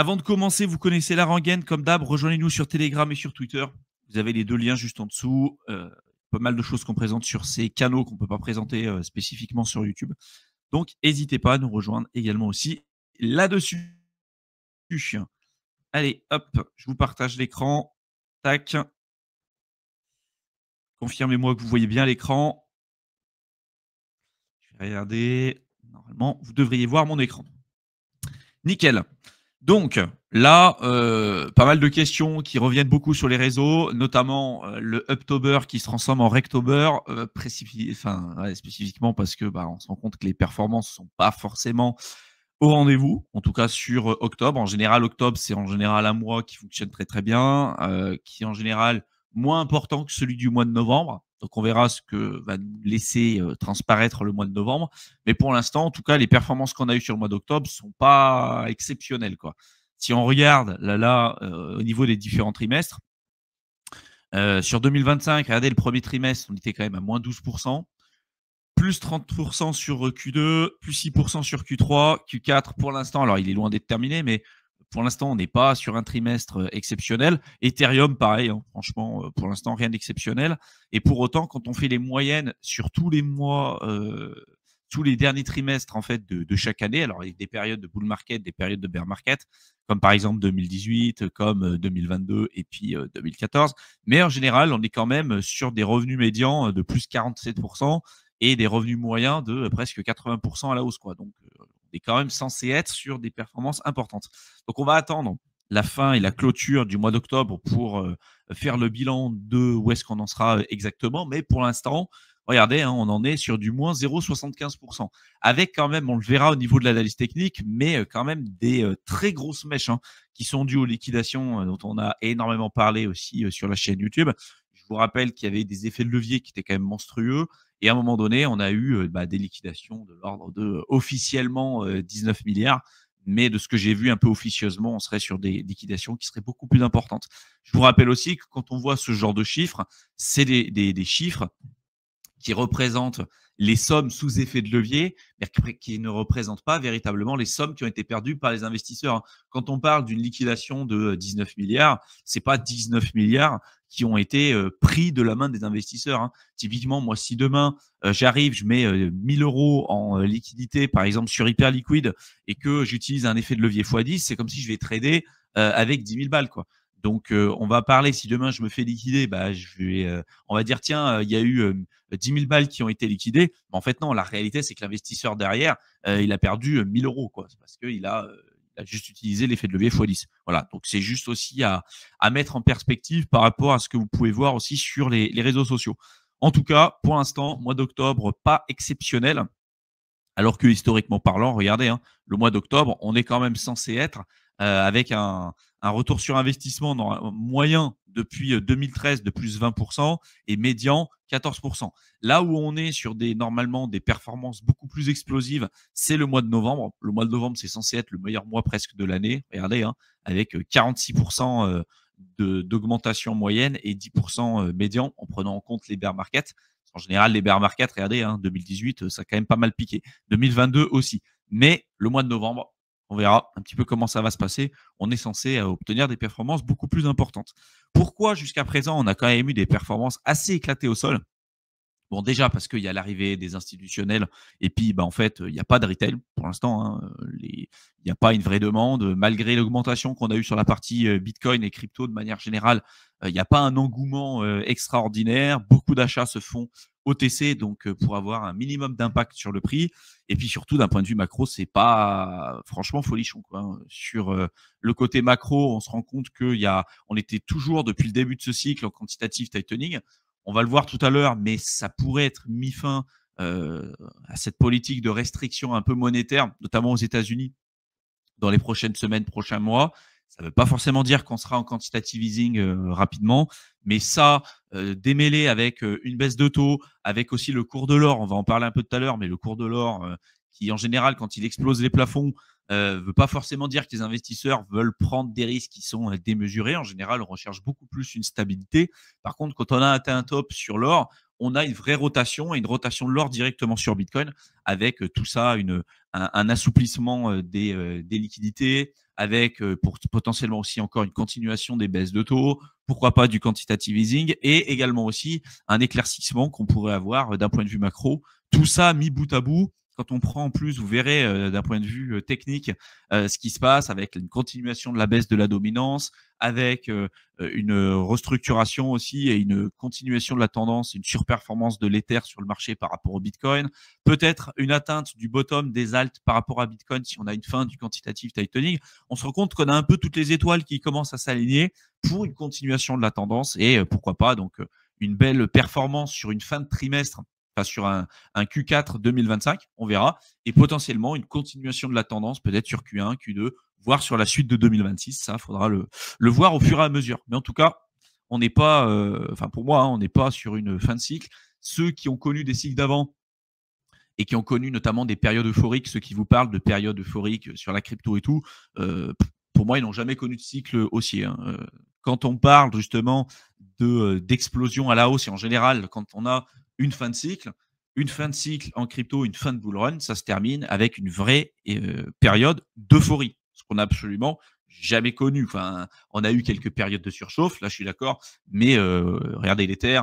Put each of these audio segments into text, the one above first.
Avant de commencer, vous connaissez la rengaine, comme d'hab, rejoignez-nous sur Telegram et sur Twitter. Vous avez les deux liens juste en dessous. Pas mal de choses qu'on présente sur ces canaux qu'on ne peut pas présenter spécifiquement sur YouTube. Donc, n'hésitez pas à nous rejoindre également aussi là-dessus. Allez, hop, je vous partage l'écran. Tac. Confirmez-moi que vous voyez bien l'écran. Je vais regarder. Normalement, vous devriez voir mon écran. Nickel. Donc là, pas mal de questions qui reviennent beaucoup sur les réseaux, notamment le Uptober qui se transforme en Rectober, spécifiquement parce que on se rend compte que les performances ne sont pas forcément au rendez-vous, en tout cas sur octobre. En général, octobre, c'est en général un mois qui fonctionne très très bien, qui est en général moins important que celui du mois de novembre. Donc on verra ce que va nous laisser transparaître le mois de novembre. Mais pour l'instant, en tout cas, les performances qu'on a eues sur le mois d'octobre ne sont pas exceptionnelles, quoi. Si on regarde au niveau des différents trimestres, sur 2025, regardez le premier trimestre, on était quand même à moins 12%. Plus 30% sur Q2, plus 6% sur Q3, Q4 pour l'instant. Alors, il est loin d'être terminé, mais pour l'instant, on n'est pas sur un trimestre exceptionnel. Ethereum, pareil, hein, franchement, pour l'instant, rien d'exceptionnel. Et pour autant, quand on fait les moyennes sur tous les mois, tous les derniers trimestres en fait de chaque année, alors il y a des périodes de bull market, des périodes de bear market, comme par exemple 2018, comme 2022 et puis 2014. Mais en général, on est quand même sur des revenus médians de plus 47% et des revenus moyens de presque 80% à la hausse, quoi. Donc, on est quand même censé être sur des performances importantes. Donc, on va attendre la fin et la clôture du mois d'octobre pour faire le bilan de où est-ce qu'on en sera exactement. Mais pour l'instant, regardez, hein, on en est sur du moins 0,75%. Avec quand même, on le verra au niveau de l'analyse technique, mais quand même des très grosses mèches qui sont dues aux liquidations dont on a énormément parlé aussi sur la chaîne YouTube. Je vous rappelle qu'il y avait des effets de levier qui étaient quand même monstrueux. Et à un moment donné, on a eu des liquidations de l'ordre de officiellement 19 milliards. Mais de ce que j'ai vu un peu officieusement, on serait sur des liquidations qui seraient beaucoup plus importantes. Je vous rappelle aussi que quand on voit ce genre de chiffres, c'est des chiffres qui représentent les sommes sous effet de levier, mais qui ne représentent pas véritablement les sommes qui ont été perdues par les investisseurs. Quand on parle d'une liquidation de 19 milliards, c'est pas 19 milliards qui ont été pris de la main des investisseurs. Typiquement, moi, si demain j'arrive, je mets 1000 euros en liquidité, par exemple sur Hyperliquid, et que j'utilise un effet de levier x10, c'est comme si je vais trader avec 10 000 balles, quoi. Donc, on va parler, si demain je me fais liquider, on va dire, tiens, il y a eu 10 000 balles qui ont été liquidées. Mais en fait, non, la réalité, c'est que l'investisseur derrière, il a perdu 1 000 euros, quoi. C'est parce qu'il a juste utilisé l'effet de levier x10. Voilà, donc c'est juste aussi à mettre en perspective par rapport à ce que vous pouvez voir aussi sur les réseaux sociaux. En tout cas, pour l'instant, mois d'octobre, pas exceptionnel. Alors que historiquement parlant, regardez, le mois d'octobre, on est quand même censé être avec un retour sur investissement moyen depuis 2013 de plus 20% et médian 14%. Là où on est sur normalement des performances beaucoup plus explosives, c'est le mois de novembre. Le mois de novembre, c'est censé être le meilleur mois presque de l'année. Regardez, avec 46% d'augmentation moyenne et 10% médian en prenant en compte les bear markets. En général, les bear markets, regardez, 2018, ça a quand même pas mal piqué. 2022 aussi. Mais le mois de novembre, on verra un petit peu comment ça va se passer. On est censé obtenir des performances beaucoup plus importantes. Pourquoi jusqu'à présent, on a quand même eu des performances assez éclatées au sol? Bon, déjà parce qu'il y a l'arrivée des institutionnels et puis en fait, il n'y a pas de retail pour l'instant. Il n'y a pas une vraie demande. Malgré l'augmentation qu'on a eue sur la partie Bitcoin et crypto de manière générale, il n'y a pas un engouement extraordinaire. Beaucoup d'achats se font OTC, donc pour avoir un minimum d'impact sur le prix. Et puis surtout, d'un point de vue macro, c'est pas franchement folichon, quoi. Sur le côté macro, on se rend compte on était toujours depuis le début de ce cycle en quantitative tightening. On va le voir tout à l'heure, mais ça pourrait être mis fin à cette politique de restriction un peu monétaire, notamment aux États-Unis, dans les prochaines semaines, prochains mois. Ça ne veut pas forcément dire qu'on sera en quantitative easing rapidement, mais ça, démêlé avec une baisse de taux, avec aussi le cours de l'or, on va en parler un peu tout à l'heure, mais le cours de l'or qui, en général, quand il explose les plafonds, ne veut pas forcément dire que les investisseurs veulent prendre des risques qui sont démesurés. En général, on recherche beaucoup plus une stabilité. Par contre, quand on a atteint un top sur l'or, on a une vraie rotation et une rotation de l'or directement sur Bitcoin avec tout ça, un assouplissement des liquidités, avec potentiellement aussi encore une continuation des baisses de taux, pourquoi pas du quantitative easing et également aussi un éclaircissement qu'on pourrait avoir d'un point de vue macro. Tout ça mis bout à bout, quand on prend en plus, vous verrez d'un point de vue technique ce qui se passe avec une continuation de la baisse de la dominance, avec une restructuration aussi et une continuation de la tendance, une surperformance de l'Ether sur le marché par rapport au Bitcoin, peut-être une atteinte du bottom des alts par rapport à Bitcoin si on a une fin du quantitative tightening. On se rend compte qu'on a un peu toutes les étoiles qui commencent à s'aligner pour une continuation de la tendance et pourquoi pas donc une belle performance sur une fin de trimestre, enfin sur un Q4 2025, on verra, et potentiellement une continuation de la tendance peut-être sur Q1, Q2, voire sur la suite de 2026. Ça, faudra le voir au fur et à mesure. Mais en tout cas, on n'est pas, enfin pour moi, hein, on n'est pas sur une fin de cycle. Ceux qui ont connu des cycles d'avant et qui ont connu notamment des périodes euphoriques, ceux qui vous parlent de périodes euphoriques sur la crypto et tout, pour moi, ils n'ont jamais connu de cycle haussier. Hein. Quand on parle justement d'explosion à la hausse, et en général, quand on a une fin de cycle en crypto, une fin de bull run, ça se termine avec une vraie période d'euphorie, ce qu'on n'a absolument jamais connu. Enfin, on a eu quelques périodes de surchauffe, là je suis d'accord, mais regardez l'Ether,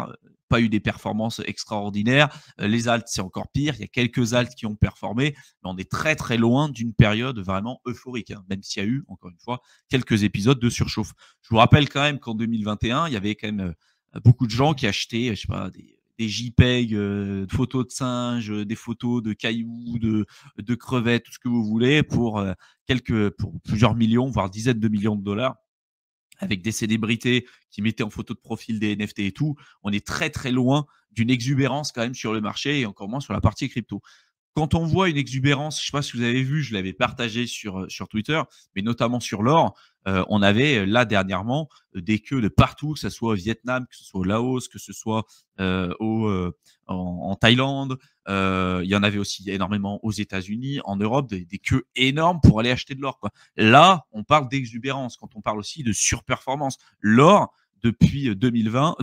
pas eu des performances extraordinaires. Les alts, c'est encore pire. Il y a quelques alts qui ont performé, mais on est très très loin d'une période vraiment euphorique, hein, même s'il y a eu, encore une fois, quelques épisodes de surchauffe. Je vous rappelle quand même qu'en 2021, il y avait quand même beaucoup de gens qui achetaient, je sais pas, des JPEG, de photos de singes, des photos de cailloux, de crevettes, tout ce que vous voulez, pour plusieurs millions, voire dizaines de millions de dollars, avec des célébrités qui mettaient en photo de profil des NFT et tout. On est très très loin d'une exubérance quand même sur le marché et encore moins sur la partie crypto. Quand on voit une exubérance, je ne sais pas si vous avez vu, je l'avais partagé sur Twitter, mais notamment sur l'or, on avait là dernièrement des queues de partout, que ce soit au Vietnam, que ce soit au Laos, que ce soit en Thaïlande. Il y en avait aussi énormément aux États-Unis, en Europe, des queues énormes pour aller acheter de l'or. Là, on parle d'exubérance, quand on parle aussi de surperformance. L'or, depuis 2020,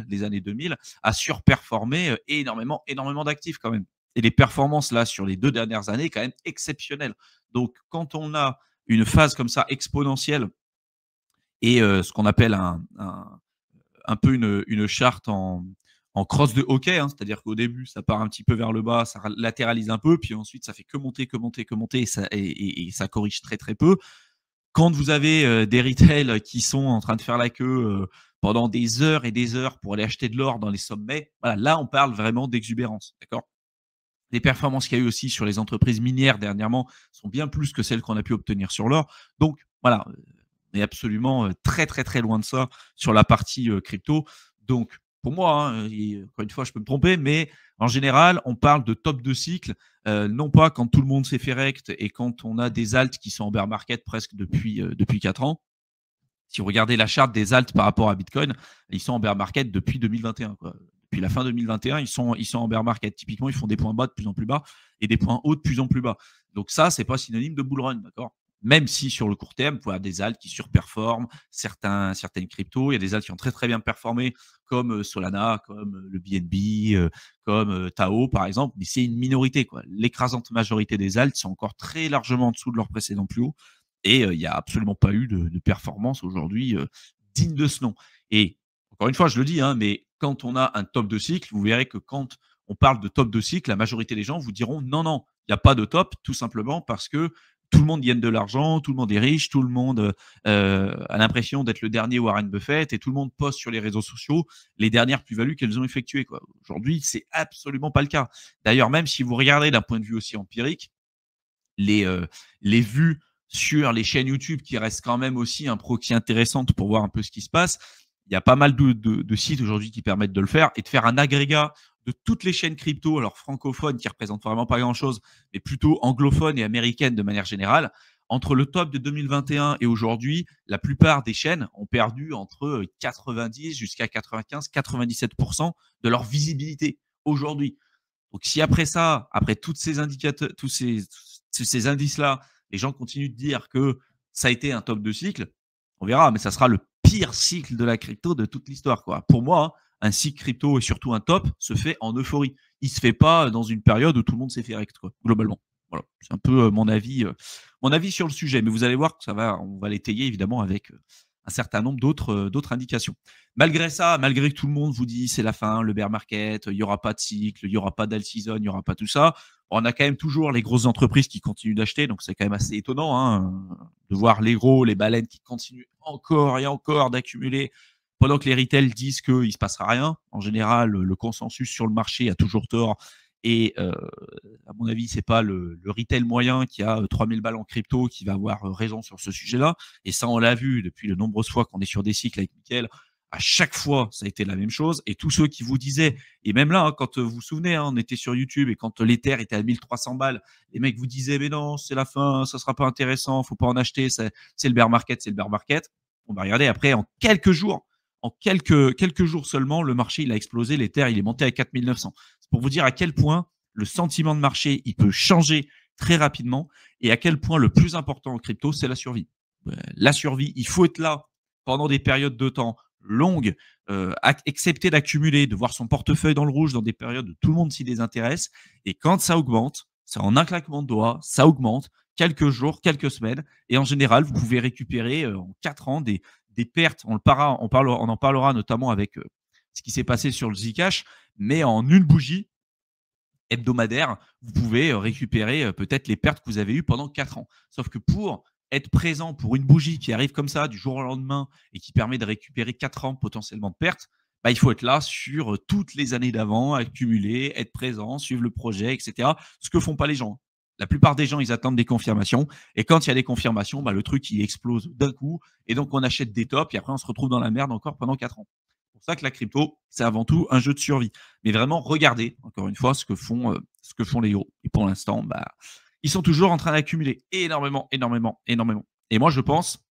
les années 2000, a surperformé énormément d'actifs quand même. Et les performances là sur les 2 dernières années, quand même exceptionnelles. Donc, quand on a une phase comme ça exponentielle et ce qu'on appelle un peu une charte en cross de hockey, hein, c'est-à-dire qu'au début, ça part un petit peu vers le bas, ça latéralise un peu, puis ensuite, ça fait que monter, et ça corrige très, très peu. Quand vous avez des retails qui sont en train de faire la queue pendant des heures et des heures pour aller acheter de l'or dans les sommets, voilà, là, on parle vraiment d'exubérance, d'accord? Les performances qu'il y a eu aussi sur les entreprises minières dernièrement sont bien plus que celles qu'on a pu obtenir sur l'or. Donc voilà, on est absolument très très très loin de ça sur la partie crypto. Donc pour moi, hein, encore une fois, je peux me tromper, mais en général, on parle de top de cycle, non pas quand tout le monde s'est fait rect et quand on a des alts qui sont en bear market presque depuis 4 ans. Si vous regardez la charte des alts par rapport à Bitcoin, ils sont en bear market depuis 2021. Quoi. Depuis la fin 2021, ils sont en bear market. Typiquement, ils font des points bas de plus en plus bas et des points hauts de plus en plus bas. Donc ça, c'est pas synonyme de bull run, d'accord? Même si sur le court terme, vous pouvez avoir des alts qui surperforment certaines cryptos. Il y a des alts qui ont très très bien performé, comme Solana, comme le BNB, comme Tao par exemple. Mais c'est une minorité, quoi. L'écrasante majorité des alts sont encore très largement en dessous de leur précédent plus haut. Et il n'y a absolument pas eu de performance aujourd'hui digne de ce nom. Et encore une fois, je le dis, hein, mais quand on a un top de cycle, vous verrez que quand on parle de top de cycle, la majorité des gens vous diront non, non, il n'y a pas de top, tout simplement parce que tout le monde gagne de l'argent, tout le monde est riche, tout le monde a l'impression d'être le dernier Warren Buffett et tout le monde poste sur les réseaux sociaux les dernières plus-values qu'elles ont effectuées. Aujourd'hui, c'est absolument pas le cas. D'ailleurs, même si vous regardez d'un point de vue aussi empirique, les vues sur les chaînes YouTube qui restent quand même aussi un proxy intéressante pour voir un peu ce qui se passe. Il y a pas mal de sites aujourd'hui qui permettent de le faire et de faire un agrégat de toutes les chaînes crypto, alors francophones qui représentent vraiment pas grand-chose, mais plutôt anglophones et américaines de manière générale. Entre le top de 2021 et aujourd'hui, la plupart des chaînes ont perdu entre 90 jusqu'à 95-97% de leur visibilité aujourd'hui. Donc si après ça, après toutes ces indicateurs, tous ces indices-là, les gens continuent de dire que ça a été un top de cycle, on verra, mais ça sera le pire cycle de la crypto de toute l'histoire. Pour moi, un cycle crypto et surtout un top se fait en euphorie. Il ne se fait pas dans une période où tout le monde s'est fait rect, globalement. Voilà, c'est un peu mon avis sur le sujet. Mais vous allez voir que on va l'étayer évidemment avec un certain nombre d'autres indications. Malgré ça, malgré que tout le monde vous dit c'est la fin, le bear market, il n'y aura pas de cycle, il n'y aura pas d'all season, il n'y aura pas tout ça, on a quand même toujours les grosses entreprises qui continuent d'acheter. Donc c'est quand même assez étonnant de voir les gros, les baleines qui continuent encore et encore d'accumuler pendant que les retails disent qu'il ne se passera rien. En général, le consensus sur le marché a toujours tort. Et à mon avis, c'est pas le retail moyen qui a 3000 balles en crypto qui va avoir raison sur ce sujet-là. Et ça, on l'a vu depuis de nombreuses fois qu'on est sur des cycles avec Mickaël. À chaque fois, ça a été la même chose. Et tous ceux qui vous disaient, et même là, quand vous vous souvenez, on était sur YouTube et quand l'Ether était à 1300 balles, les mecs vous disaient, mais non, c'est la fin, ça sera pas intéressant, faut pas en acheter, c'est le bear market, c'est le bear market. On va regarder après, en quelques jours seulement, le marché il a explosé, l'Ether il est monté à 4900. C'est pour vous dire à quel point le sentiment de marché il peut changer très rapidement et à quel point le plus important en crypto, c'est la survie. La survie, il faut être là pendant des périodes de temps longues, accepter d'accumuler, de voir son portefeuille dans le rouge dans des périodes où tout le monde s'y désintéresse. Et quand ça augmente, c'est en un claquement de doigts, ça augmente quelques jours, quelques semaines. Et en général, vous pouvez récupérer en 4 ans des pertes. On en parlera notamment avec ce qui s'est passé sur le Zcash, mais en une bougie hebdomadaire, vous pouvez récupérer peut-être les pertes que vous avez eues pendant 4 ans. Sauf que pour être présent pour une bougie qui arrive comme ça du jour au lendemain et qui permet de récupérer 4 ans potentiellement de pertes, bah, il faut être là sur toutes les années d'avant, accumuler, être présent, suivre le projet, etc. Ce que font pas les gens. La plupart des gens, ils attendent des confirmations. Et quand il y a des confirmations, bah, le truc, il explose d'un coup. Et donc, on achète des tops et après, on se retrouve dans la merde encore pendant 4 ans. C'est pour ça que la crypto, c'est avant tout un jeu de survie. Mais vraiment, regardez, encore une fois, ce que font les héros. Et pour l'instant, bah, ils sont toujours en train d'accumuler énormément, énormément, énormément. Et moi, je pense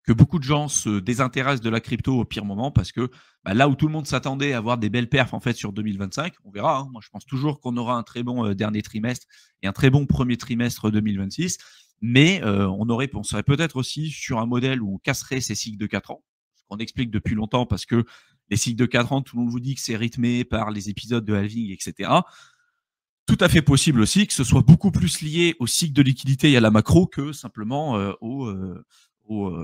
que beaucoup de gens se désintéressent de la crypto au pire moment parce que bah, là où tout le monde s'attendait à avoir des belles perfs en fait sur 2025, on verra. Moi, je pense toujours qu'on aura un très bon dernier trimestre et un très bon premier trimestre 2026. Mais on serait peut-être aussi sur un modèle où on casserait ces cycles de 4 ans, ce qu'on explique depuis longtemps parce que les cycles de 4 ans, tout le monde vous dit que c'est rythmé par les épisodes de halving, etc. Tout à fait possible aussi que ce soit beaucoup plus lié au cycle de liquidité et à la macro que simplement aux, aux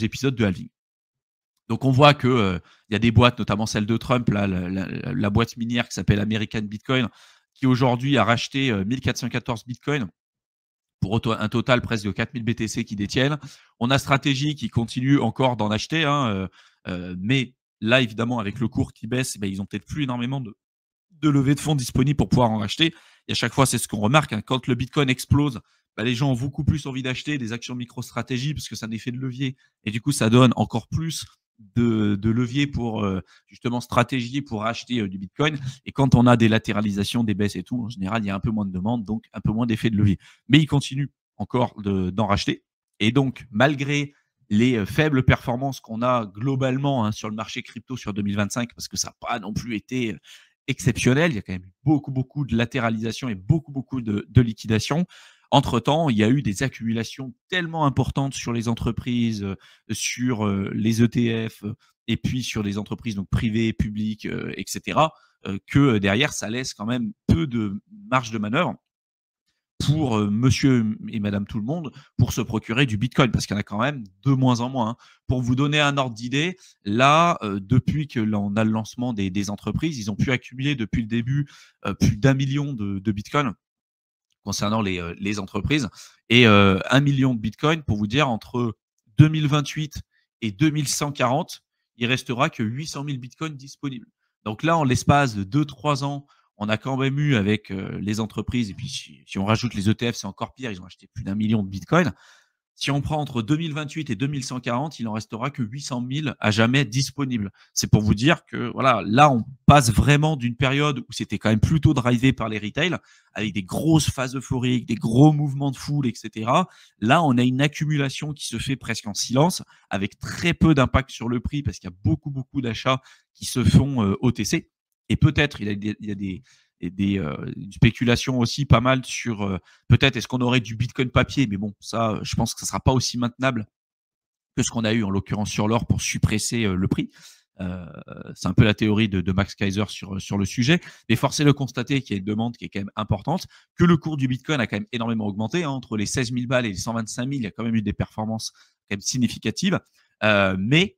épisodes de halving. Donc on voit que il y a des boîtes, notamment celle de Trump, là, la boîte minière qui s'appelle American Bitcoin, qui aujourd'hui a racheté 1414 Bitcoin pour un total presque de 4000 BTC qu'ils détiennent. On a Stratégie qui continue encore d'en acheter, mais là, évidemment, avec le cours qui baisse, ben, ils ont peut-être plus énormément de levée de fonds disponibles pour pouvoir en racheter. Et à chaque fois, c'est ce qu'on remarque. Quand le Bitcoin explose, bah, les gens ont beaucoup plus envie d'acheter des actions MicroStrategy parce que c'est un effet de levier. Et du coup, ça donne encore plus de levier pour justement stratégie pour acheter du Bitcoin. Et quand on a des latéralisations, des baisses et tout, en général, il y a un peu moins de demande, donc un peu moins d'effet de levier. Mais il continue encore d'en racheter. Et donc, malgré les faibles performances qu'on a globalement sur le marché crypto sur 2025, parce que ça n'a pas non plus été exceptionnel. Il y a quand même beaucoup, beaucoup de latéralisation et beaucoup, beaucoup de liquidation. Entre-temps, il y a eu des accumulations tellement importantes sur les entreprises, sur les ETF et puis sur les entreprises donc privées, publiques, etc., que derrière, ça laisse quand même peu de marge de manœuvre pour monsieur et madame tout le monde pour se procurer du Bitcoin, parce qu'il y en a quand même de moins en moins. Pour vous donner un ordre d'idée, là, depuis que l'on a le lancement des entreprises, ils ont pu accumuler depuis le début plus d'1 million de Bitcoin concernant les entreprises. Et 1 million de Bitcoin, pour vous dire, entre 2028 et 2140, il restera que 800 000 Bitcoins disponibles. Donc là, en l'espace de 2-3 ans, on a quand même eu avec les entreprises, et puis si on rajoute les ETF, c'est encore pire, ils ont acheté plus d'1 million de Bitcoin. Si on prend entre 2028 et 2140, il en restera que 800 000 à jamais disponibles. C'est pour vous dire que voilà, là, on passe vraiment d'une période où c'était quand même plutôt drivé par les retails, avec des grosses phases euphoriques, des gros mouvements de foule, etc. Là, on a une accumulation qui se fait presque en silence, avec très peu d'impact sur le prix, parce qu'il y a beaucoup, beaucoup d'achats qui se font OTC. Et peut-être, il y a une spéculation aussi pas mal sur peut-être est-ce qu'on aurait du Bitcoin papier, mais bon, ça, je pense que ça sera pas aussi maintenable que ce qu'on a eu en l'occurrence sur l'or pour suppresser le prix. Heu, c'est un peu la théorie de Max Keiser sur le sujet. Mais force est de constater qu'il y a une demande qui est quand même importante, que le cours du bitcoin a quand même énormément augmenté, hein. Entre les 16 000 balles et les 125 000, il y a quand même eu des performances quand même significatives. Mais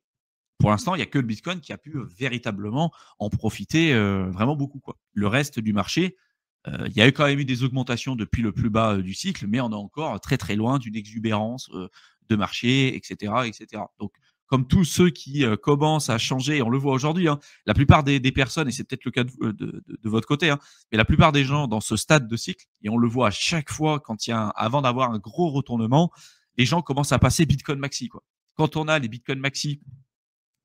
pour l'instant, il y a que le bitcoin qui a pu, véritablement en profiter, vraiment beaucoup, quoi. Le reste du marché, il y a eu quand même eu des augmentations depuis le plus bas, du cycle, mais on est encore très, très loin d'une exubérance, de marché et cetera et cetera. Donc comme tous ceux qui, commencent à changer, et on le voit aujourd'hui, hein, la plupart des personnes, et c'est peut-être le cas de votre côté, hein, mais la plupart des gens dans ce stade de cycle, et on le voit à chaque fois quand il y a avant d'avoir un gros retournement, les gens commencent à passer bitcoin maxi, quoi. Quand on a les bitcoin maxi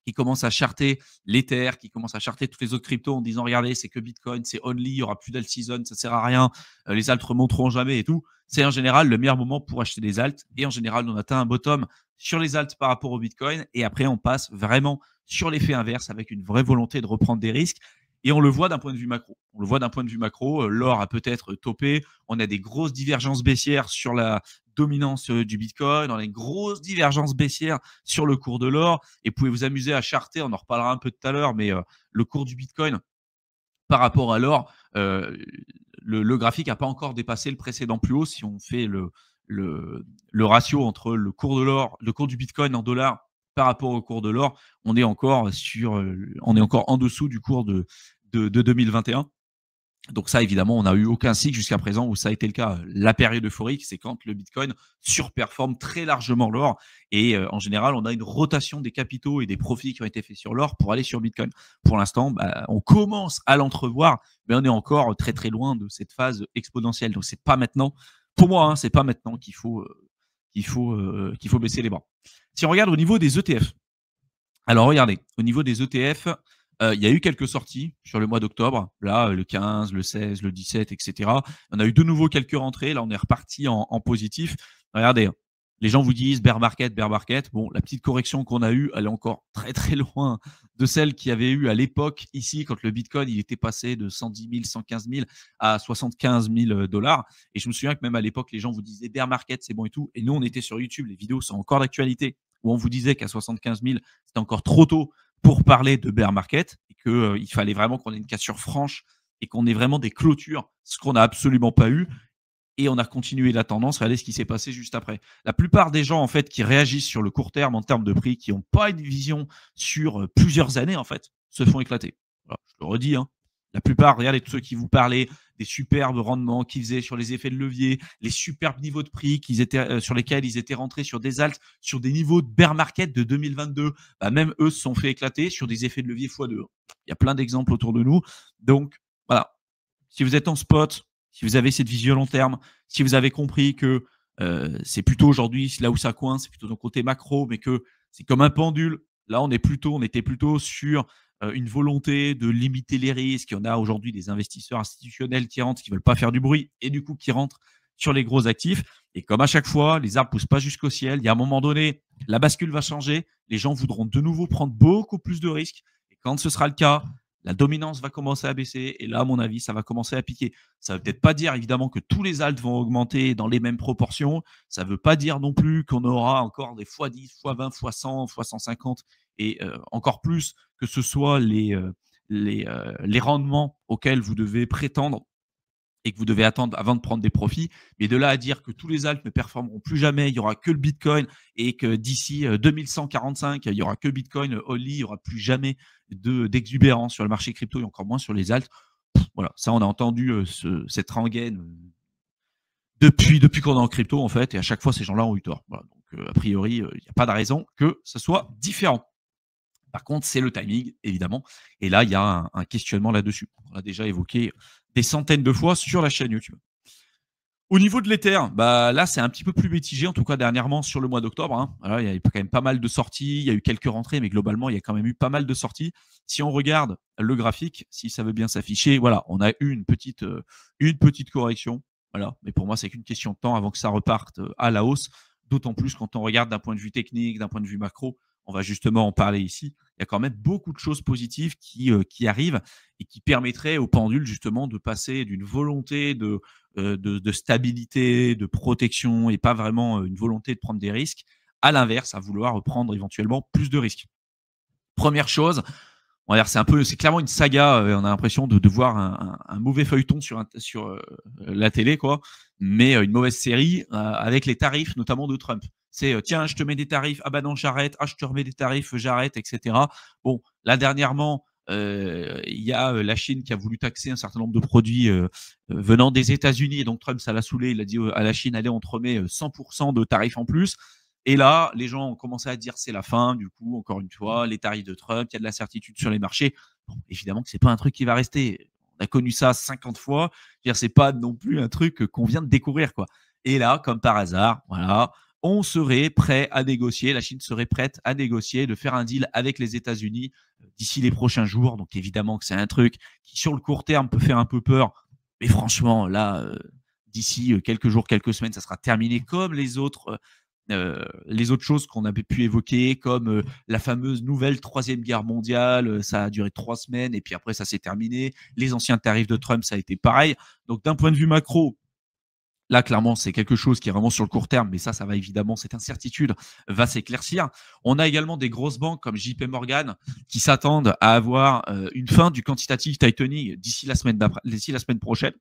qui commence à charter l'Ether, qui commence à charter toutes les autres cryptos en disant regardez, c'est que Bitcoin, c'est only, il y aura plus d'alt season, ça sert à rien, les alts remonteront jamais et tout. C'est en général le meilleur moment pour acheter des alts. Et en général, on atteint un bottom sur les alts par rapport au Bitcoin. Et après, on passe vraiment sur l'effet inverse avec une vraie volonté de reprendre des risques. Et on le voit d'un point de vue macro. On le voit d'un point de vue macro. L'or a peut-être topé. On a des grosses divergences baissières sur la dominance du Bitcoin. On a une grosse divergence baissière sur le cours de l'or. Et vous pouvez vous amuser à charter, on en reparlera un peu tout à l'heure, mais le cours du Bitcoin par rapport à l'or, le graphique n'a pas encore dépassé le précédent plus haut. Si on fait le ratio entre le cours de l'or, le cours du Bitcoin en dollars par rapport au cours de l'or, on est encore on est encore en dessous du cours de 2021. Donc ça, évidemment, on n'a eu aucun cycle jusqu'à présent où ça a été le cas. La période euphorique, c'est quand le Bitcoin surperforme très largement l'or. Et en général, on a une rotation des capitaux et des profits qui ont été faits sur l'or pour aller sur Bitcoin. Pour l'instant, on commence à l'entrevoir, mais on est encore très très loin de cette phase exponentielle. Donc c'est pas maintenant, pour moi, hein, c'est pas maintenant qu'il faut baisser les bras. Si on regarde au niveau des ETF, alors regardez, au niveau des ETF, il y a eu quelques sorties sur le mois d'octobre. Là, le 15, le 16, le 17, et cetera. On a eu de nouveau quelques rentrées. Là, on est reparti en positif. Regardez, hein, les gens vous disent bear market, bear market. Bon, la petite correction qu'on a eue, elle est encore très, très loin de celle qu'il y avait eu à l'époque ici, quand le bitcoin, il était passé de 110 000, 115 000 à 75 000 dollars. Et je me souviens que même à l'époque, les gens vous disaient bear market, c'est bon et tout. Et nous, on était sur YouTube, les vidéos sont encore d'actualité, où on vous disait qu'à 75 000, c'était encore trop tôt pour parler de bear market, et qu'il fallait vraiment qu'on ait une cassure franche et qu'on ait vraiment des clôtures, ce qu'on n'a absolument pas eu. Et on a continué la tendance. Regardez ce qui s'est passé juste après. La plupart des gens, en fait, qui réagissent sur le court terme en termes de prix, qui n'ont pas une vision sur plusieurs années, en fait, se font éclater. Voilà, je le redis, hein. La plupart, regardez tous ceux qui vous parlaient des superbes rendements qu'ils faisaient sur les effets de levier, les superbes niveaux de prix sur lesquels ils étaient rentrés sur des alts, sur des niveaux de bear market de 2022. Même eux se sont fait éclater sur des effets de levier x2. Il y a plein d'exemples autour de nous. Donc, voilà. Si vous êtes en spot, si vous avez cette vision long terme, si vous avez compris que c'est plutôt aujourd'hui là où ça coince, c'est plutôt dans le côté macro, mais que c'est comme un pendule. Là, on était plutôt sur une volonté de limiter les risques. Il y en a aujourd'hui des investisseurs institutionnels qui rentrent, qui veulent pas faire du bruit, et du coup qui rentrent sur les gros actifs. Et comme à chaque fois, les arbres poussent pas jusqu'au ciel. Il y a un moment donné, la bascule va changer. Les gens voudront de nouveau prendre beaucoup plus de risques. Et quand ce sera le cas, la dominance va commencer à baisser. Et là, à mon avis, ça va commencer à piquer. Ça ne veut peut-être pas dire, évidemment, que tous les alts vont augmenter dans les mêmes proportions. Ça ne veut pas dire non plus qu'on aura encore des x10, x20, x100, x150 et encore plus que ce soit les rendements auxquels vous devez prétendre et que vous devez attendre avant de prendre des profits. Mais de là à dire que tous les alts ne performeront plus jamais, il n'y aura que le Bitcoin, et que d'ici 2145, il n'y aura que Bitcoin only, il n'y aura plus jamais d'exubérance sur le marché crypto et encore moins sur les alts. Voilà, ça, on a entendu cette rengaine depuis qu'on est en crypto, en fait, et à chaque fois, ces gens-là ont eu tort. Voilà, donc, a priori, il n'y a pas de raison que ce soit différent. Par contre, c'est le timing, évidemment. Et là, il y a un questionnement là-dessus. On l'a déjà évoqué des centaines de fois sur la chaîne YouTube. Au niveau de l'Ether, là, c'est un petit peu plus mitigé, en tout cas dernièrement sur le mois d'octobre, hein. Voilà, il y a eu quand même pas mal de sorties, il y a eu quelques rentrées, mais globalement, il y a quand même eu pas mal de sorties. Si on regarde le graphique, si ça veut bien s'afficher, voilà, on a eu une petite correction. Voilà, mais pour moi, c'est qu'une question de temps avant que ça reparte à la hausse. D'autant plus quand on regarde d'un point de vue technique, d'un point de vue macro, on va justement en parler ici. Il y a quand même beaucoup de choses positives qui arrivent et qui permettraient au pendule justement de passer d'une volonté de stabilité, de protection, et pas vraiment une volonté de prendre des risques, à l'inverse, à vouloir prendre éventuellement plus de risques. Première chose, on va dire, c'est clairement une saga, on a l'impression de voir un mauvais feuilleton sur la télé quoi, mais une mauvaise série, avec les tarifs notamment de Trump. C'est, «Tiens, je te mets des tarifs, ah bah non, j'arrête, ah je te remets des tarifs, j'arrête» et cetera. Bon, là dernièrement, il y a, la Chine qui a voulu taxer un certain nombre de produits, venant des États-Unis et donc Trump ça l'a saoulé, il a dit, à la Chine: «Allez, on te remet, 100 de tarifs en plus». Et là, les gens ont commencé à dire c'est la fin, du coup, encore une fois, les tarifs de Trump, il y a de l'incertitude sur les marchés. Bon, évidemment que c'est pas un truc qui va rester. On a connu ça 50 fois. Je veux dire, c'est pas non plus un truc qu'on vient de découvrir, quoi. Et là, comme par hasard, voilà, on serait prêt à négocier, la Chine serait prête à négocier, de faire un deal avec les États-Unis d'ici les prochains jours. Donc évidemment que c'est un truc qui, sur le court terme, peut faire un peu peur. Mais franchement, là, d'ici quelques jours, quelques semaines, ça sera terminé comme les autres choses qu'on avait pu évoquer, comme la fameuse nouvelle troisième guerre mondiale, ça a duré 3 semaines et puis après ça s'est terminé. Les anciens tarifs de Trump, ça a été pareil. Donc d'un point de vue macro, là clairement c'est quelque chose qui est vraiment sur le court terme, mais ça va évidemment, cette incertitude va s'éclaircir. On a également des grosses banques comme JP Morgan qui s'attendent à avoir une fin du quantitative tightening d'ici la semaine prochaine.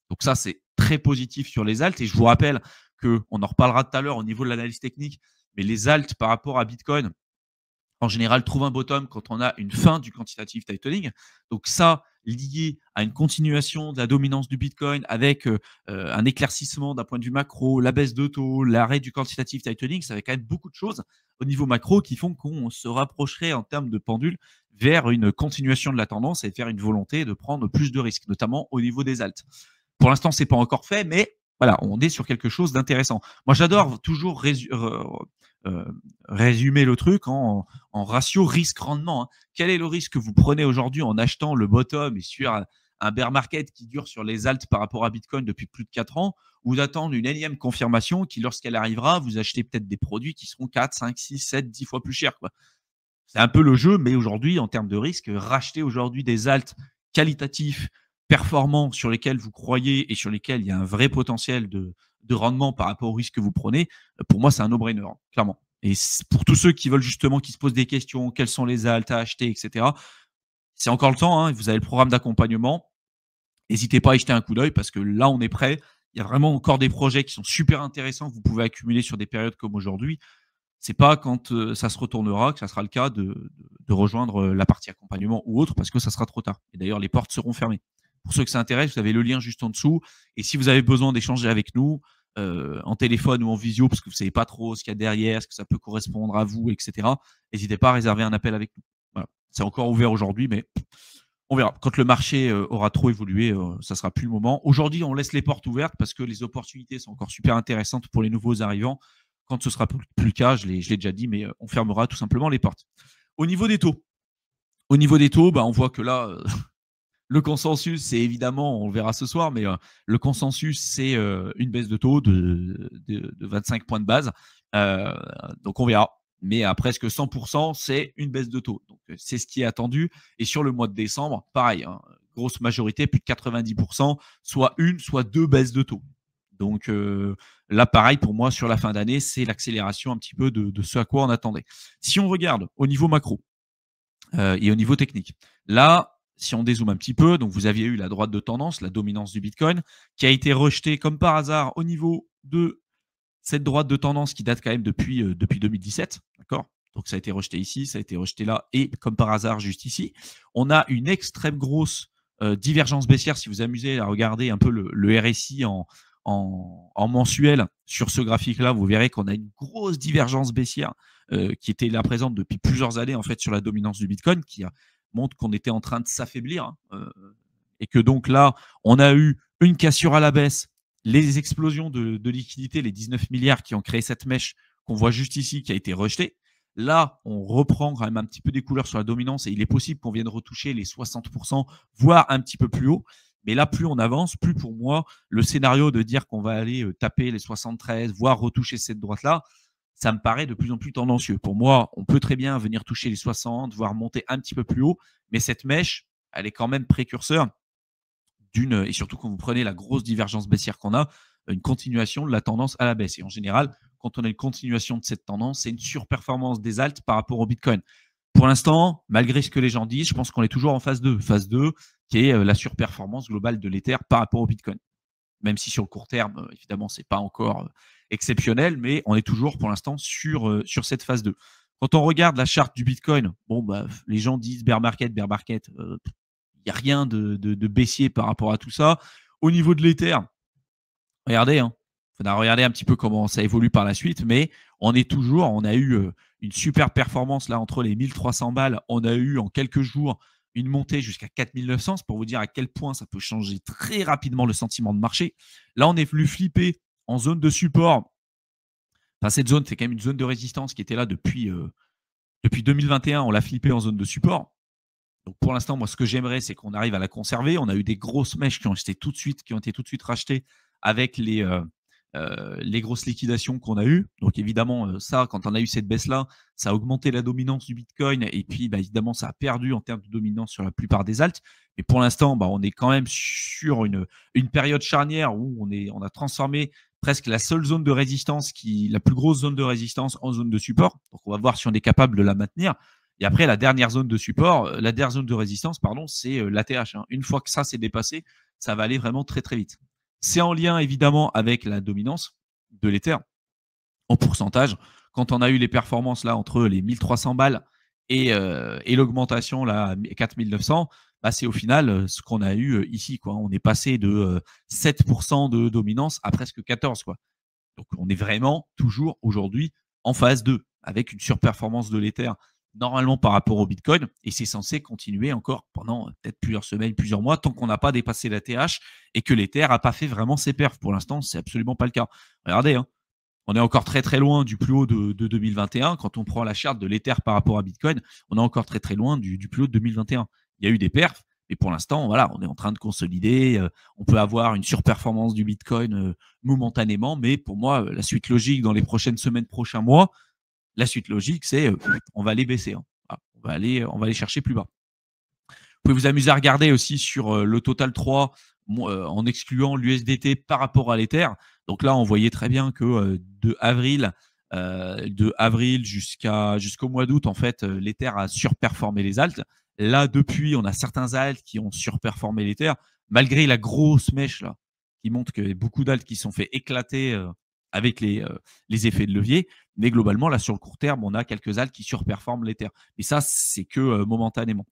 Donc ça, c'est très positif sur les alts. Et je vous rappelle qu'on en reparlera tout à l'heure au niveau de l'analyse technique, mais les alts par rapport à Bitcoin, en général, trouvent un bottom quand on a une fin du quantitative tightening. Donc ça, lié à une continuation de la dominance du Bitcoin avec un éclaircissement d'un point de vue macro, la baisse de taux, l'arrêt du quantitative tightening, ça fait quand même beaucoup de choses au niveau macro qui font qu'on se rapprocherait en termes de pendule vers une continuation de la tendance et vers une volonté de prendre plus de risques, notamment au niveau des alts. Pour l'instant, c'est pas encore fait, mais voilà, on est sur quelque chose d'intéressant. Moi, j'adore toujours résumer le truc en ratio risque-rendement. Hein. Quel est le risque que vous prenez aujourd'hui en achetant le bottom et sur un bear market qui dure sur les alts par rapport à Bitcoin depuis plus de 4 ans, ou d'attendre une énième confirmation qui, lorsqu'elle arrivera, vous achetez peut-être des produits qui seront 4, 5, 6, 7, 10 fois plus chers. C'est un peu le jeu, mais aujourd'hui, en termes de risque, racheter aujourd'hui des alts qualitatifs, performants, sur lesquels vous croyez et sur lesquels il y a un vrai potentiel de rendement par rapport au risque que vous prenez, pour moi, c'est un no-brainer, hein, clairement. Et pour tous ceux qui veulent justement, qui se posent des questions, quels sont les alts à acheter, etc., c'est encore le temps. Hein, vous avez le programme d'accompagnement. N'hésitez pas à y jeter un coup d'œil parce que là, on est prêt. Il y a vraiment encore des projets qui sont super intéressants que vous pouvez accumuler sur des périodes comme aujourd'hui. C'est pas quand ça se retournera que ça sera le cas de rejoindre la partie accompagnement ou autre parce que ça sera trop tard. Et d'ailleurs, les portes seront fermées. Pour ceux que ça intéresse, vous avez le lien juste en dessous. Et si vous avez besoin d'échanger avec nous, en téléphone ou en visio, parce que vous savez pas trop ce qu'il y a derrière, est-ce que ça peut correspondre à vous, etc., n'hésitez pas à réserver un appel avec nous. Voilà. C'est encore ouvert aujourd'hui, mais on verra. Quand le marché aura trop évolué, ça sera plus le moment. Aujourd'hui, on laisse les portes ouvertes parce que les opportunités sont encore super intéressantes pour les nouveaux arrivants. Quand ce sera plus le cas, je l'ai déjà dit, mais on fermera tout simplement les portes. Au niveau des taux, on voit que là, le consensus, c'est évidemment, on le verra ce soir, mais le consensus, c'est une baisse de taux de 25 points de base. Donc on verra. Mais à presque 100%, c'est une baisse de taux. Donc c'est ce qui est attendu. Et sur le mois de décembre, pareil, hein, grosse majorité, plus de 90%, soit une, soit deux baisses de taux. Donc là, pareil, pour moi, sur la fin d'année, c'est l'accélération un petit peu de ce à quoi on attendait. Si on regarde au niveau macro et au niveau technique, là, si on dézoome un petit peu, donc vous aviez eu la droite de tendance, la dominance du Bitcoin, qui a été rejetée comme par hasard au niveau de cette droite de tendance qui date quand même depuis 2017, d'accord. Donc ça a été rejeté ici, ça a été rejeté là, et comme par hasard juste ici. On a une extrême grosse divergence baissière. Si vous vous amusez à regarder un peu le RSI en mensuel sur ce graphique-là, vous verrez qu'on a une grosse divergence baissière qui était là présente depuis plusieurs années en fait sur la dominance du Bitcoin, qui montre qu'on était en train de s'affaiblir, hein, et que donc là, on a eu une cassure à la baisse, les explosions de liquidités, les 19 milliards qui ont créé cette mèche qu'on voit juste ici, qui a été rejetée. Là, on reprend quand même un petit peu des couleurs sur la dominance et il est possible qu'on vienne retoucher les 60%, voire un petit peu plus haut. Mais là, plus on avance, plus pour moi, le scénario de dire qu'on va aller taper les 73, voire retoucher cette droite-là, ça me paraît de plus en plus tendancieux. Pour moi, on peut très bien venir toucher les 60, voire monter un petit peu plus haut, mais cette mèche, elle est quand même précurseur d'une, et surtout quand vous prenez la grosse divergence baissière qu'on a, une continuation de la tendance à la baisse. Et en général, quand on a une continuation de cette tendance, c'est une surperformance des alts par rapport au Bitcoin. Pour l'instant, malgré ce que les gens disent, je pense qu'on est toujours en phase 2. Phase 2, qui est la surperformance globale de l'Ether par rapport au Bitcoin. Même si sur le court terme, évidemment, c'est pas encore exceptionnel, mais on est toujours pour l'instant sur cette phase 2. Quand on regarde la charte du Bitcoin, bon, bah, les gens disent bear market, bear market. Il n'y a rien de baissier par rapport à tout ça. Au niveau de l'Ether, regardez, hein, on a regardé un petit peu comment ça évolue par la suite, mais on a eu une super performance là entre les 1300 balles. On a eu en quelques jours une montée jusqu'à 4900. C'est pour vous dire à quel point ça peut changer très rapidement le sentiment de marché. Là, on est venu flipper en zone de support. Enfin, cette zone, c'est quand même une zone de résistance qui était là depuis 2021. On l'a flippé en zone de support. Donc pour l'instant, moi, ce que j'aimerais, c'est qu'on arrive à la conserver. On a eu des grosses mèches qui ont été tout de suite rachetées avec les grosses liquidations qu'on a eues. Donc évidemment, ça, quand on a eu cette baisse-là, ça a augmenté la dominance du Bitcoin et puis bah, évidemment, ça a perdu en termes de dominance sur la plupart des alts. Mais pour l'instant, bah, on est quand même sur une période charnière où on a transformé presque la seule zone de résistance, la plus grosse zone de résistance en zone de support. Donc on va voir si on est capable de la maintenir. Et après, la dernière zone de support, la dernière zone de résistance, pardon, c'est l'ATH. Une fois que ça c'est dépassé, ça va aller vraiment très très vite. C'est en lien évidemment avec la dominance de l'Ether en pourcentage. Quand on a eu les performances là entre les 1300 balles et l'augmentation là à 4900, bah, c'est au final ce qu'on a eu ici, quoi. On est passé de 7% de dominance à presque 14%, quoi. Donc on est vraiment toujours aujourd'hui en phase 2 avec une surperformance de l'Ether normalement par rapport au Bitcoin et c'est censé continuer encore pendant peut-être plusieurs semaines, plusieurs mois tant qu'on n'a pas dépassé la TH et que l'Ether n'a pas fait vraiment ses perfs. Pour l'instant, c'est absolument pas le cas. Regardez, hein, on est encore très très loin du plus haut de 2021. Quand on prend la charte de l'Ether par rapport à Bitcoin, on est encore très très loin du plus haut de 2021. Il y a eu des perfs, mais pour l'instant, voilà, on est en train de consolider. On peut avoir une surperformance du Bitcoin momentanément, mais pour moi, la suite logique dans les prochaines semaines, prochains mois, la suite logique, c'est on va aller baisser. Hein. On va aller chercher plus bas. Vous pouvez vous amuser à regarder aussi sur le Total 3 en excluant l'USDT par rapport à l'Ether. Donc là, on voyait très bien que de avril jusqu'au mois d'août, en fait, l'Ether a surperformé les alts. Là, depuis, on a certains alts qui ont surperformé l'Ether, malgré la grosse mèche là, qui montre qu'il y a beaucoup d'alts qui sont fait éclater avec les effets de levier. Mais globalement, là, sur le court terme, on a quelques alts qui surperforment l'Ether. Et ça, c'est que momentanément.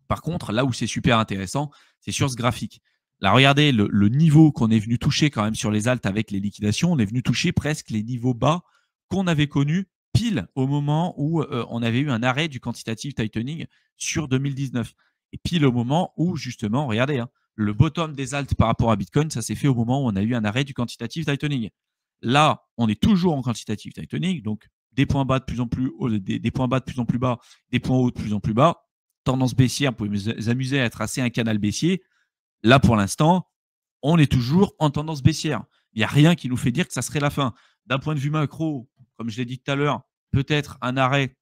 Par contre, là où c'est super intéressant, c'est sur ce graphique. Là, regardez le niveau qu'on est venu toucher quand même sur les alts avec les liquidations. On est venu toucher presque les niveaux bas qu'on avait connus pile au moment où on avait eu un arrêt du quantitative tightening sur 2019. Et pile au moment où, justement, regardez, hein, le bottom des alts par rapport à Bitcoin, ça s'est fait au moment où on a eu un arrêt du quantitative tightening. Là, on est toujours en quantitative tightening, donc des points bas de plus en plus hauts, des points bas de plus en plus bas, des points hauts de plus en plus bas. Tendance baissière, vous pouvez vous amuser à tracer un canal baissier. Là, pour l'instant, on est toujours en tendance baissière. Il n'y a rien qui nous fait dire que ça serait la fin. D'un point de vue macro, comme je l'ai dit tout à l'heure, peut-être un arrêt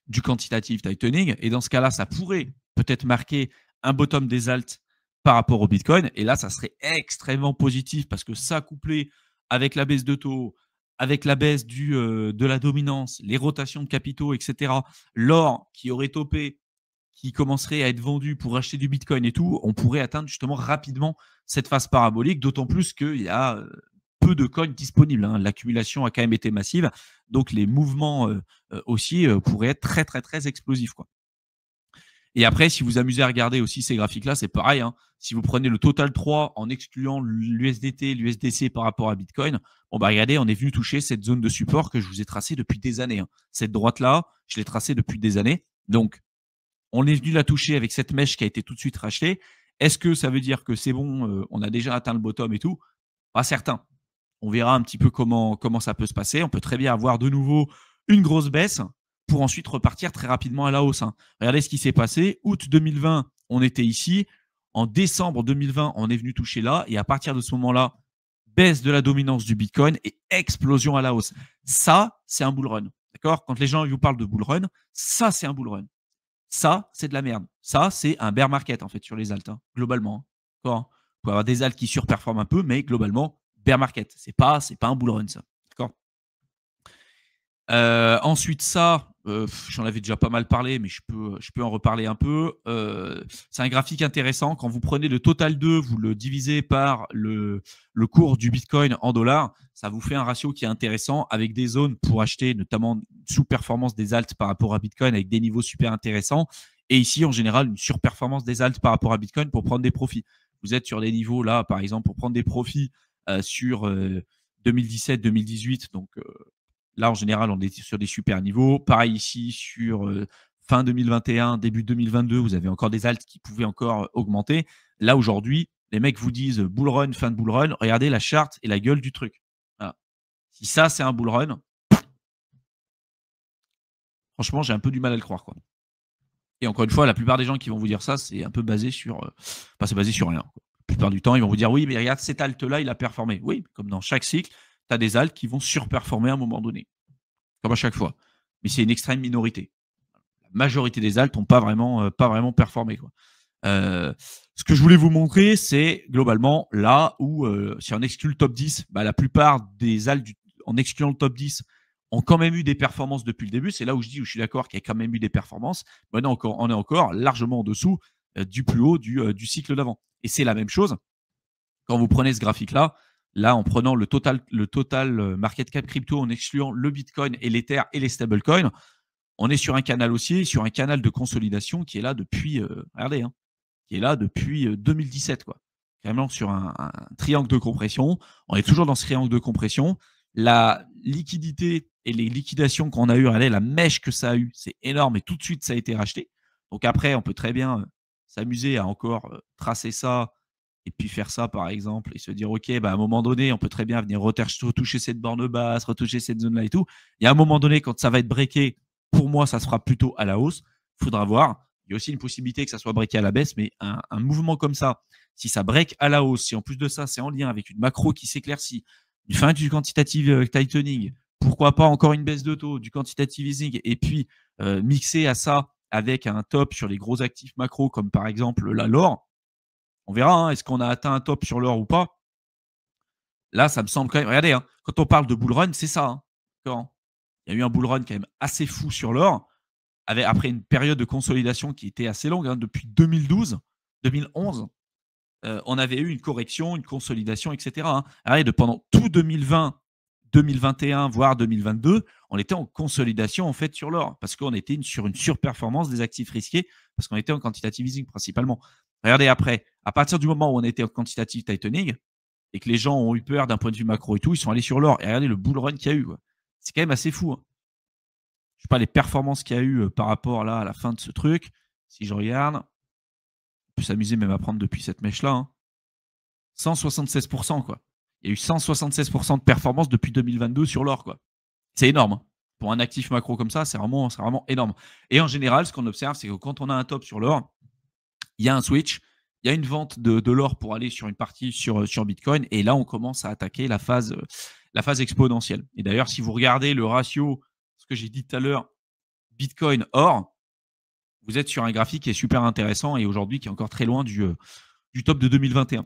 du quantitative tightening. Et dans ce cas-là, ça pourrait peut-être marquer un bottom des alts par rapport au Bitcoin. Et là, ça serait extrêmement positif parce que ça, couplé avec la baisse de taux, avec la baisse de la dominance, les rotations de capitaux, etc., l'or qui aurait topé, qui commencerait à être vendu pour acheter du Bitcoin et tout, on pourrait atteindre justement rapidement cette phase parabolique, d'autant plus qu'il y a peu de coins disponibles. Hein. L'accumulation a quand même été massive, donc les mouvements aussi pourraient être très, très, très explosifs, quoi. Et après, si vous amusez à regarder aussi ces graphiques-là, c'est pareil. Hein. Si vous prenez le Total 3 en excluant l'USDT, l'USDC par rapport à Bitcoin, bon bah regardez, on est venu toucher cette zone de support que je vous ai tracée depuis des années. Hein. Cette droite-là, je l'ai tracée depuis des années. Donc, on est venu la toucher avec cette mèche qui a été tout de suite rachetée. Est-ce que ça veut dire que c'est bon, on a déjà atteint le bottom et tout? Pas certain. On verra un petit peu comment ça peut se passer. On peut très bien avoir de nouveau une grosse baisse pour ensuite repartir très rapidement à la hausse. Hein. Regardez ce qui s'est passé. Août 2020, on était ici. En décembre 2020, on est venu toucher là. Et à partir de ce moment-là, baisse de la dominance du Bitcoin et explosion à la hausse. Ça, c'est un bull run. D'accord? Quand les gens vous parlent de bull run, ça, c'est un bull run. Ça, c'est de la merde. Ça, c'est un bear market, en fait, sur les alts, hein, globalement. D'accord? Vous pouvez avoir des alts qui surperforment un peu, mais globalement, bear market. C'est pas un bull run, ça. D'accord? Ensuite, ça, J'en avais déjà pas mal parlé, mais je peux en reparler un peu. C'est un graphique intéressant. Quand vous prenez le total 2, vous le divisez par le cours du Bitcoin en dollars, ça vous fait un ratio qui est intéressant avec des zones pour acheter, notamment sous-performance des alts par rapport à Bitcoin avec des niveaux super intéressants. Et ici, en général, une surperformance des alts par rapport à Bitcoin pour prendre des profits. Vous êtes sur des niveaux là, par exemple, pour prendre des profits sur 2017-2018, donc là, en général, on est sur des super niveaux. Pareil ici, sur fin 2021, début 2022, vous avez encore des alts qui pouvaient encore augmenter. Là, aujourd'hui, les mecs vous disent bull run, fin de bull run. Regardez la charte et la gueule du truc. Voilà. Si ça, c'est un bull run, franchement, j'ai un peu du mal à le croire, quoi. Et encore une fois, la plupart des gens qui vont vous dire ça, c'est un peu basé sur, enfin, c'est basé sur rien, quoi. La plupart du temps, ils vont vous dire oui, mais regarde, cet alt-là, il a performé. Oui, comme dans chaque cycle, tu as des alts qui vont surperformer à un moment donné, comme à chaque fois. Mais c'est une extrême minorité. La majorité des alts n'ont pas vraiment performé, quoi. Ce que je voulais vous montrer, c'est globalement là où, si on exclut le top 10, bah, la plupart des alts, en excluant le top 10, ont quand même eu des performances depuis le début. C'est là où je suis d'accord qu'il y a quand même eu des performances. Mais on est encore largement en dessous du plus haut du cycle d'avant. Et c'est la même chose quand vous prenez ce graphique-là. Là, en prenant le total market cap crypto, en excluant le Bitcoin et l'Ether et les stablecoins, on est sur un canal haussier, sur un canal de consolidation qui est là depuis, regardez, hein, qui est là depuis 2017, quoi. Vraiment sur un triangle de compression. On est toujours dans ce triangle de compression. La liquidité et les liquidations qu'on a eues, regardez, la mèche que ça a eu, c'est énorme et tout de suite, ça a été racheté. Donc après, on peut très bien s'amuser à encore tracer ça et puis faire ça, par exemple, et se dire, OK, bah, à un moment donné, on peut très bien venir retoucher cette borne basse, retoucher cette zone-là et tout. Et à un moment donné, quand ça va être breaké, pour moi, ça sera plutôt à la hausse. Il faudra voir. Il y a aussi une possibilité que ça soit breaké à la baisse, mais un mouvement comme ça, si ça break à la hausse, si en plus de ça, c'est en lien avec une macro qui s'éclaircit, une fin du quantitative tightening, pourquoi pas encore une baisse de taux, du quantitative easing, et puis mixer à ça avec un top sur les gros actifs macro, comme par exemple l'or, on verra, hein, est-ce qu'on a atteint un top sur l'or ou pas. Là, ça me semble quand même. Regardez, hein, quand on parle de bull run, c'est ça. Hein, il y a eu un bull run quand même assez fou sur l'or, après une période de consolidation qui était assez longue, hein, depuis 2012, 2011. On avait eu une correction, une consolidation, etc. Hein. Regardez, pendant tout 2020, 2021, voire 2022, on était en consolidation en fait sur l'or parce qu'on était sur une surperformance des actifs risqués parce qu'on était en quantitative easing principalement. Regardez après, à partir du moment où on était en quantitative tightening et que les gens ont eu peur d'un point de vue macro et tout, ils sont allés sur l'or. Et regardez le bull run qu'il y a eu. C'est quand même assez fou. Hein. Je sais pas les performances qu'il y a eu par rapport là à la fin de ce truc. Si je regarde, on peut s'amuser même à prendre depuis cette mèche-là. Hein. 176%, quoi. Il y a eu 176% de performance depuis 2022 sur l'or, quoi. C'est énorme. Hein. Pour un actif macro comme ça, c'est vraiment énorme. Et en général, ce qu'on observe, c'est que quand on a un top sur l'or, il y a un switch, il y a une vente de l'or pour aller sur une partie sur Bitcoin. Et là, on commence à attaquer la phase exponentielle. Et d'ailleurs, si vous regardez le ratio, ce que j'ai dit tout à l'heure, Bitcoin-or, vous êtes sur un graphique qui est super intéressant et aujourd'hui qui est encore très loin du top de 2021.